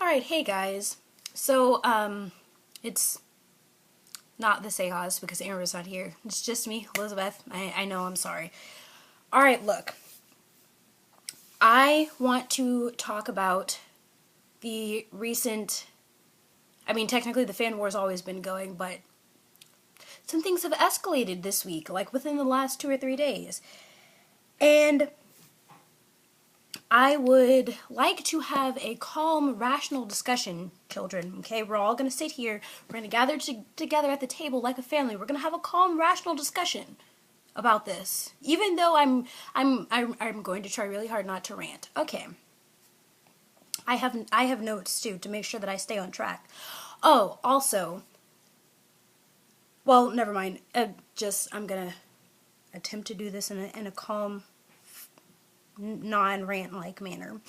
Alright, hey guys. So, it's not the Sejas because Amber's not here. It's just me, Elizabeth. I know, I'm sorry. Alright, look. I want to talk about the recent, technically the fan war's always been going, but some things have escalated this week, like within the last 2 or 3 days. And I would like to have a calm, rational discussion, children, okay? We're all going to sit here. We're going to gather together at the table like a family. We're going to have a calm, rational discussion about this. Even though I'm going to try really hard not to rant. Okay. I have notes too to make sure that I stay on track. Oh, also, well, never mind. I'm going to attempt to do this in a calm, non-rant-like manner.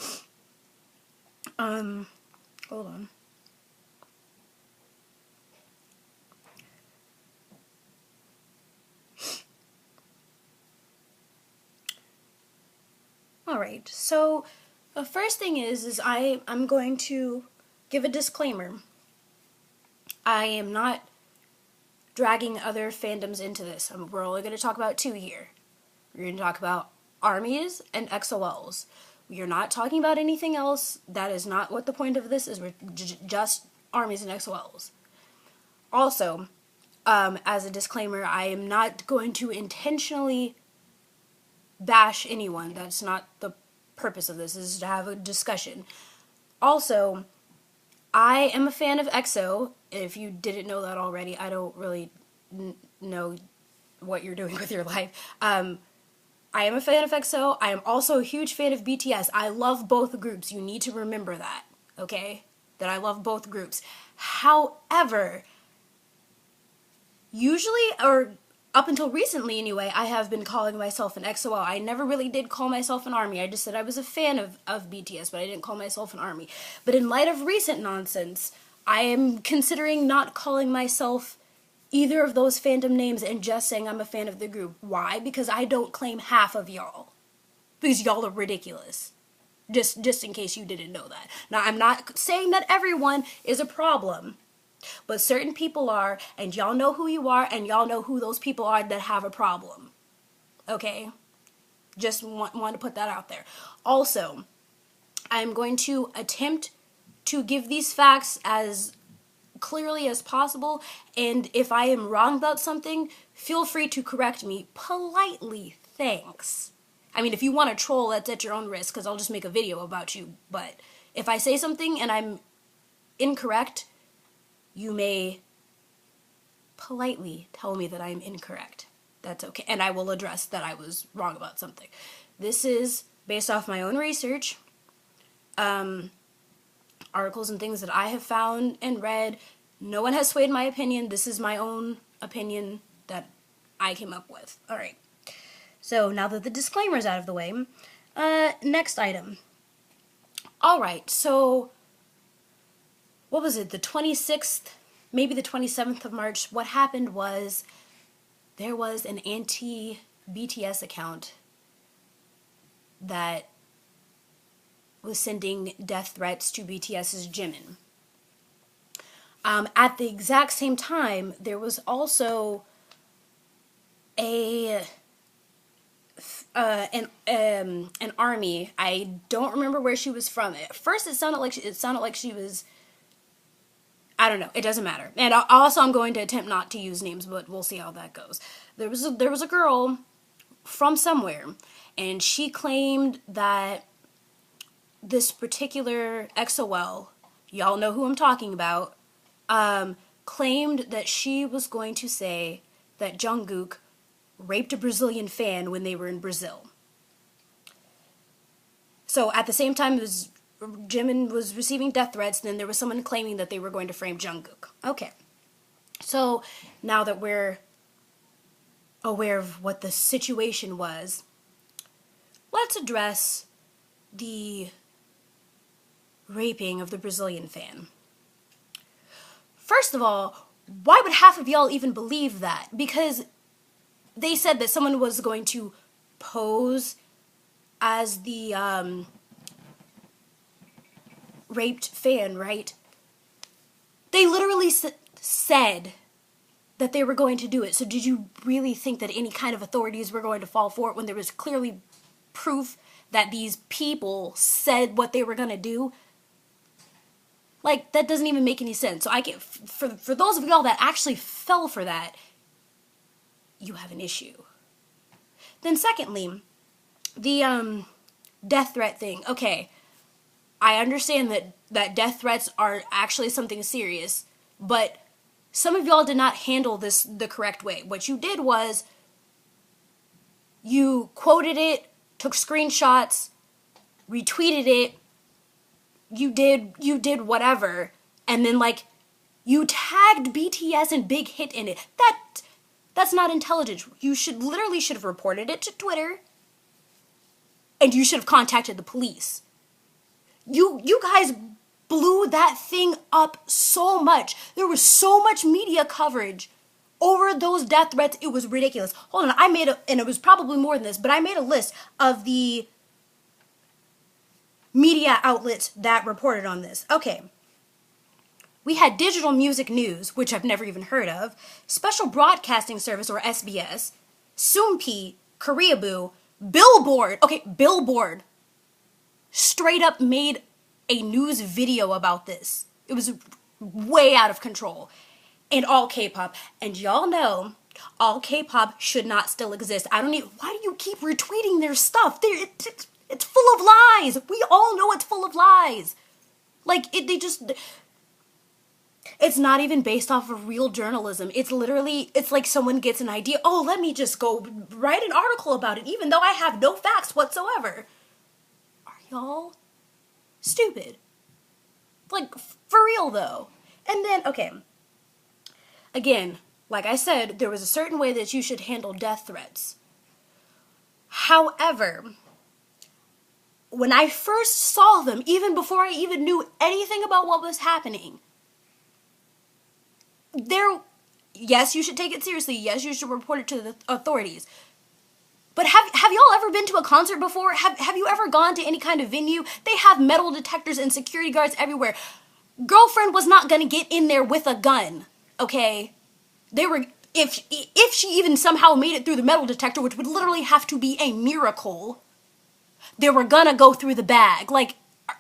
Hold on. Alright, so the first thing is I'm going to give a disclaimer. I am not dragging other fandoms into this. We're only going to talk about two here. We're going to talk about armies and XOLs. We are not talking about anything else. That is not what the point of this is. We're just armies and XOLs. Also, as a disclaimer, I am not going to intentionally bash anyone. That's not the purpose of this. This is to have a discussion. Also, I am a fan of EXO. If you didn't know that already, I don't really know what you're doing with your life. I am a fan of EXO. I am also a huge fan of BTS. I love both groups. You need to remember that, okay? That I love both groups. However, usually, or up until recently anyway, I have been calling myself an XOL. I never really did call myself an ARMY. I just said I was a fan of BTS, but I didn't call myself an ARMY. But in light of recent nonsense, I am considering not calling myself either of those fandom names and just saying I'm a fan of the group. Why? Because I don't claim half of y'all. Because y'all are ridiculous. Just in case you didn't know that. Now, I'm not saying that everyone is a problem. But certain people are, and y'all know who you are, and y'all know who those people are that have a problem. Okay? Just want to put that out there. Also, I'm going to attempt to give these facts as clearly as possible, and if I am wrong about something, feel free to correct me politely. Thanks. I mean, if you want to troll, that's at your own risk, because I'll just make a video about you. But if I say something and I'm incorrect, you may politely tell me that I am incorrect. That's okay. And I will address that I was wrong about something. This is based off my own research, articles and things that I have found and read. No one has swayed my opinion. This is my own opinion that I came up with. Alright. So now that the disclaimer's out of the way, next item. Alright, so what was it, the 26th, maybe the 27th of March, what happened was there was an anti-BTS account that was sending death threats to BTS's Jimin. At the exact same time, there was also an ARMY. I don't remember where she was from. At first, it sounded like she was. I don't know. It doesn't matter. And also, I'm going to attempt not to use names, but we'll see how that goes. There was a girl from somewhere, and she claimed that this particular XOL, y'all know who I'm talking about, claimed that she was going to say that Jungkook raped a Brazilian fan when they were in Brazil. So at the same time, Jimin was receiving death threats, then there was someone claiming that they were going to frame Jungkook. Okay. So now that we're aware of what the situation was, let's address the raping of the Brazilian fan. First of all, why would half of y'all even believe that? Because they said that someone was going to pose as the raped fan, right? They literally said that they were going to do it. So did you really think that any kind of authorities were going to fall for it when there was clearly proof that these people said what they were going to do? Like, that doesn't even make any sense. So I get, for those of y'all that actually fell for that, you have an issue. Then secondly, the death threat thing. Okay, I understand that death threats are actually something serious, but some of y'all did not handle this the correct way. What you did was you quoted it, took screenshots, retweeted it, you did whatever, and then like you tagged BTS and Big Hit in it. That's not intelligent. You should have reported it to Twitter, and you should have contacted the police. You guys blew that thing up so much. There was so much media coverage over those death threats. It was ridiculous. Hold on, and it was probably more than this, but I made a list of the media outlets that reported on this. Okay. We had Digital Music News, which I've never even heard of, Special Broadcasting Service, or SBS, Soompi, Koreaboo, Billboard. Okay, Billboard straight up made a news video about this. It was way out of control. And all K-pop. And y'all know, all K-pop should not still exist. Why do you keep retweeting their stuff? It's full of lies. We all know it's full of lies. Like, it's not even based off of real journalism. It's like someone gets an idea. Oh, let me just go write an article about it, even though I have no facts whatsoever. Are y'all stupid? Like, for real, though. And then, okay. Again, like I said, there was a certain way that you should handle death threats. However, when I first saw them, even before I even knew anything about what was happening, yes, you should take it seriously. Yes, you should report it to the authorities. But have y'all ever been to a concert before? Have you ever gone to any kind of venue? They have metal detectors and security guards everywhere. Girlfriend was not gonna get in there with a gun, okay? If she even somehow made it through the metal detector, which would literally have to be a miracle, they were gonna go through the bag. Like, are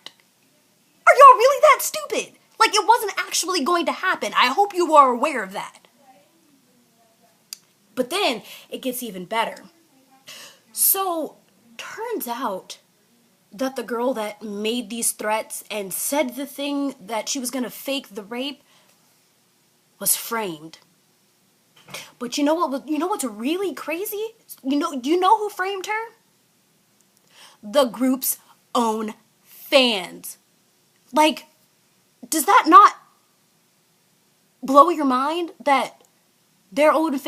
y'all really that stupid? Like, it wasn't actually going to happen. I hope you are aware of that. But then, it gets even better. So, turns out that the girl that made these threats and said the thing that she was gonna fake the rape was framed. But you know what's really crazy? You know who framed her? The group's own fans. Like, does that not blow your mind that their own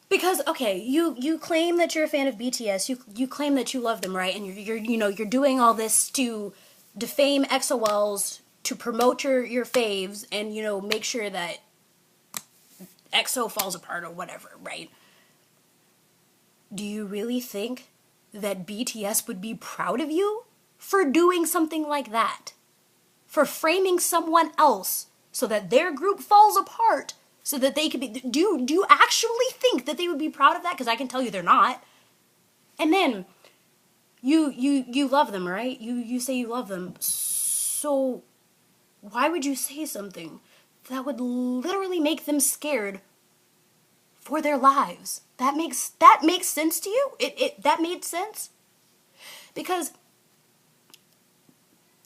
because, okay, you claim that you're a fan of BTS, you claim that you love them, right? And you're doing all this to defame XOLs, to promote your faves, and make sure that EXO falls apart or whatever, right? Do you really think that BTS would be proud of you for doing something like that? For framing someone else so that their group falls apart, so that they could be... Do you actually think that they would be proud of that? Because I can tell you they're not. And then, you love them, right? You say you love them. So, why would you say something that would literally make them scared for their lives? That makes sense to you? That made sense? Because,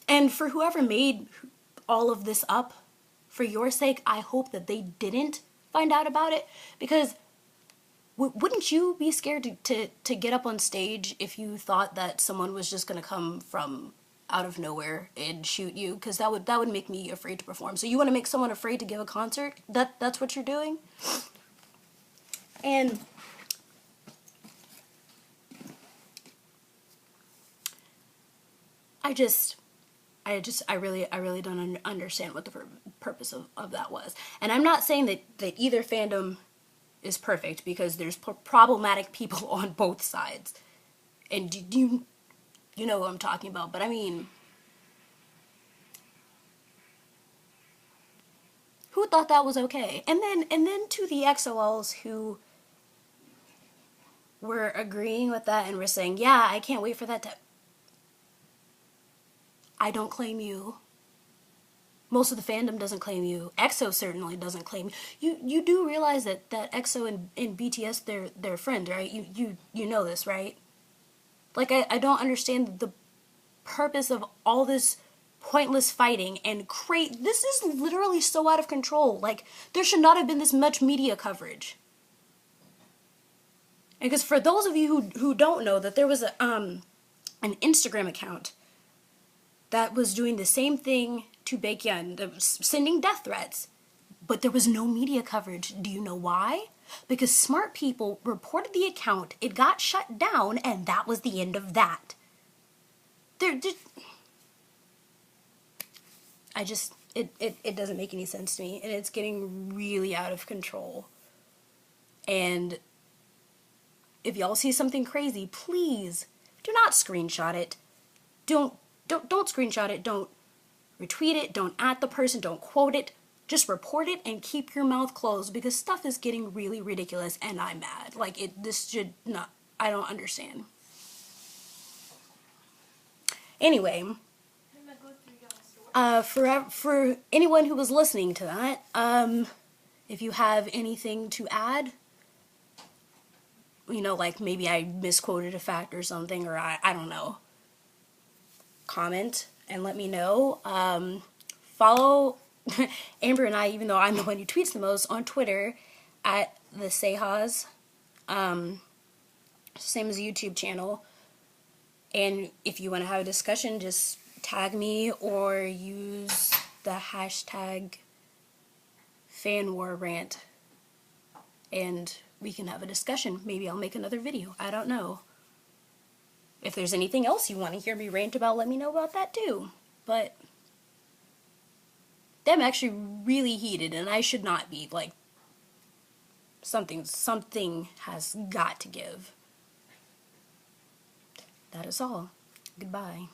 and for whoever made all of this up, for your sake, I hope that they didn't find out about it, because wouldn't you be scared to get up on stage if you thought that someone was just going to come from out of nowhere and shoot you? Because that would make me afraid to perform. So you want to make someone afraid to give a concert? That's what you're doing? And I really don't understand what the purpose of that was. And I'm not saying that either fandom is perfect, because there's problematic people on both sides. And You know what I'm talking about. But I mean, who thought that was okay? And then to the XOLs who were agreeing with that and were saying, yeah, I can't wait for that to... I don't claim you. Most of the fandom doesn't claim you. EXO certainly doesn't claim you. You do realize that EXO and BTS, they're friends, right? You know this, right? Like, I don't understand the purpose of all this pointless fighting and this is literally so out of control. Like, there should not have been this much media coverage. Because for those of you who don't know, that there was an Instagram account that was doing the same thing to Baekhyun, that was sending death threats, but there was no media coverage. Do you know why? Because smart people reported the account, it got shut down, and that was the end of that. It doesn't make any sense to me, and it's getting really out of control. And if y'all see something crazy, please do not screenshot it. Don't screenshot it. Don't retweet it. Don't at the person. Don't quote it. Just report it and keep your mouth closed, because stuff is getting really ridiculous and I'm mad. Like, this should not... I don't understand. Anyway, for anyone who was listening to that, if you have anything to add, you know, like maybe I misquoted a fact or something, or I don't know, comment and let me know. Follow Amber and I, even though I'm the one who tweets the most, on Twitter at the Sehas, same as the YouTube channel. And if you want to have a discussion, just tag me or use the hashtag fanwars, and we can have a discussion. Maybe I'll make another video. I don't know. If there's anything else you want to hear me rant about, let me know about that too. But I'm actually really heated, and I should not be. Like, something has got to give. That is all. Goodbye.